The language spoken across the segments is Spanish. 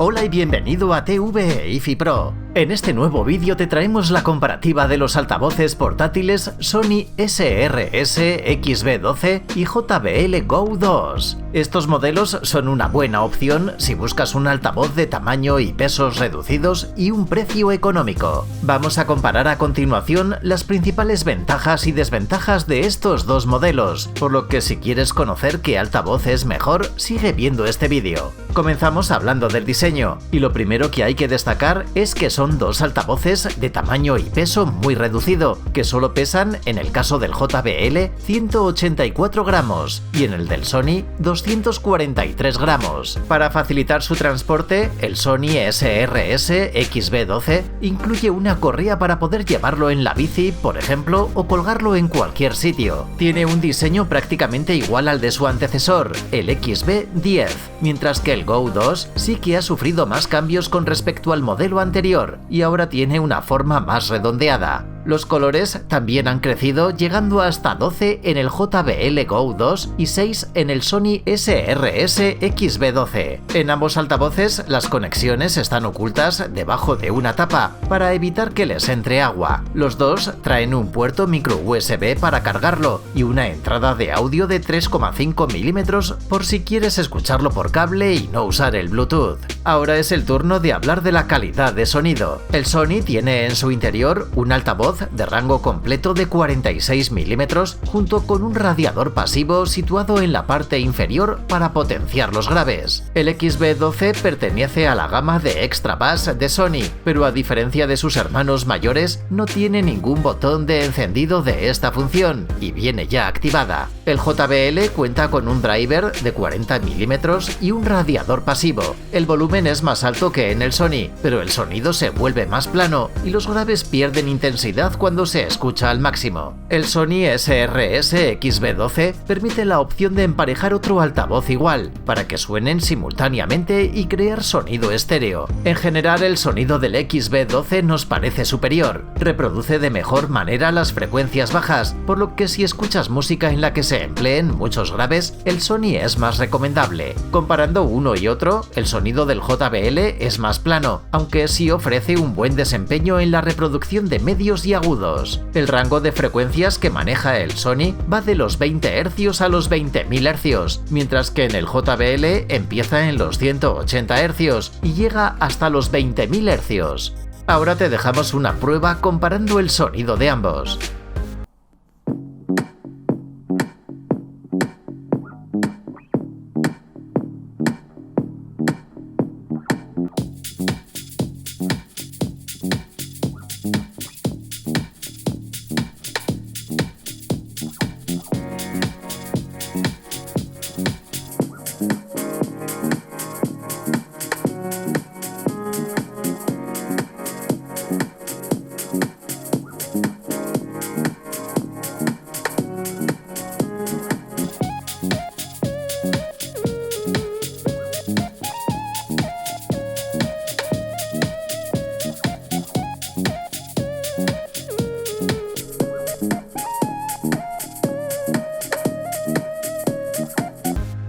Hola y bienvenido a TVE IFI Pro. En este nuevo vídeo te traemos la comparativa de los altavoces portátiles Sony SRS-XB12 y JBL Go 2. Estos modelos son una buena opción si buscas un altavoz de tamaño y pesos reducidos y un precio económico. Vamos a comparar a continuación las principales ventajas y desventajas de estos dos modelos, por lo que si quieres conocer qué altavoz es mejor, sigue viendo este vídeo. Comenzamos hablando del diseño, y lo primero que hay que destacar es que son dos altavoces de tamaño y peso muy reducido, que solo pesan, en el caso del JBL, 184 gramos y en el del Sony 243 gramos. Para facilitar su transporte, el Sony SRS-XB12 incluye una correa para poder llevarlo en la bici, por ejemplo, o colgarlo en cualquier sitio. Tiene un diseño prácticamente igual al de su antecesor, el XB10, mientras que el Go 2 sí que ha sufrido más cambios con respecto al modelo anterior y ahora tiene una forma más redondeada. Los colores también han crecido, llegando hasta 12 en el JBL Go 2 y 6 en el Sony SRS-XB12. En ambos altavoces las conexiones están ocultas debajo de una tapa para evitar que les entre agua. Los dos traen un puerto micro USB para cargarlo y una entrada de audio de 3,5 milímetros por si quieres escucharlo por cable y no usar el Bluetooth. Ahora es el turno de hablar de la calidad de sonido. El Sony tiene en su interior un altavoz de rango completo de 46 milímetros junto con un radiador pasivo situado en la parte inferior para potenciar los graves. El XB12 pertenece a la gama de Extra Bass de Sony, pero a diferencia de sus hermanos mayores no tiene ningún botón de encendido de esta función y viene ya activada. El JBL cuenta con un driver de 40 milímetros y un radiador pasivo. El volumen es más alto que en el Sony, pero el sonido se vuelve más plano y los graves pierden intensidad cuando se escucha al máximo. El Sony SRS-XB12 permite la opción de emparejar otro altavoz igual, para que suenen simultáneamente y crear sonido estéreo. En general, el sonido del XB12 nos parece superior. Reproduce de mejor manera las frecuencias bajas, por lo que si escuchas música en la que se empleen muchos graves, el Sony es más recomendable. Comparando uno y otro, el sonido del JBL es más plano, aunque sí ofrece un buen desempeño en la reproducción de medios y agudos. El rango de frecuencias que maneja el Sony va de los 20 Hz a los 20.000 Hz, mientras que en el JBL empieza en los 180 Hz y llega hasta los 20.000 Hz. Ahora te dejamos una prueba comparando el sonido de ambos.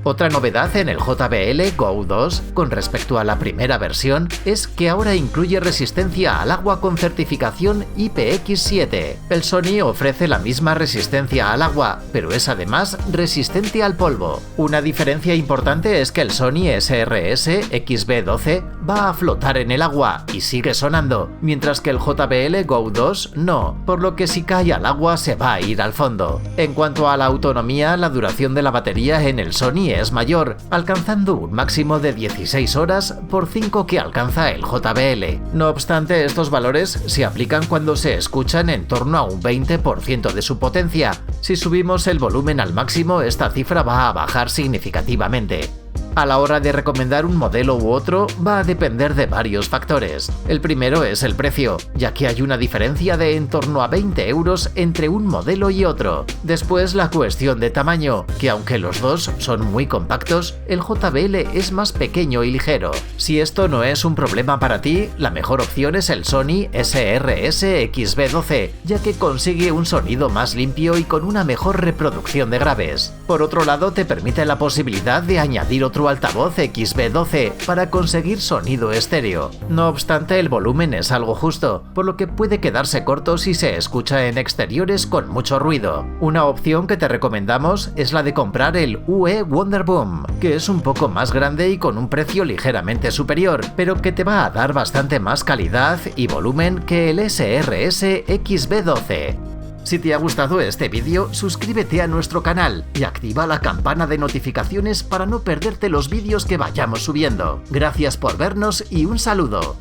Otra novedad en el JBL Go 2 con respecto a la primera versión es que ahora incluye resistencia al agua con certificación IPX7. El Sony ofrece la misma resistencia al agua, pero es además resistente al polvo. Una diferencia importante es que el Sony SRS-XB12 va a flotar en el agua y sigue sonando, mientras que el JBL Go 2 no, por lo que si cae al agua se va a ir al fondo. En cuanto a la autonomía, la duración de la batería en el Sony es mayor, alcanzando un máximo de 16 horas por 5 que alcanza el JBL. No obstante, estos valores se aplican cuando se escuchan en torno a un 20% de su potencia. Si subimos el volumen al máximo, esta cifra va a bajar significativamente. A la hora de recomendar un modelo u otro va a depender de varios factores. El primero es el precio, ya que hay una diferencia de en torno a 20 euros entre un modelo y otro. Después la cuestión de tamaño, que aunque los dos son muy compactos, el JBL es más pequeño y ligero. Si esto no es un problema para ti, la mejor opción es el Sony SRS-XB12, ya que consigue un sonido más limpio y con una mejor reproducción de graves. Por otro lado, te permite la posibilidad de añadir otro otro altavoz XB12 para conseguir sonido estéreo. No obstante, el volumen es algo justo, por lo que puede quedarse corto si se escucha en exteriores con mucho ruido. Una opción que te recomendamos es la de comprar el UE Wonderboom, que es un poco más grande y con un precio ligeramente superior, pero que te va a dar bastante más calidad y volumen que el SRS XB12. Si te ha gustado este vídeo, suscríbete a nuestro canal y activa la campana de notificaciones para no perderte los vídeos que vayamos subiendo. Gracias por vernos y un saludo.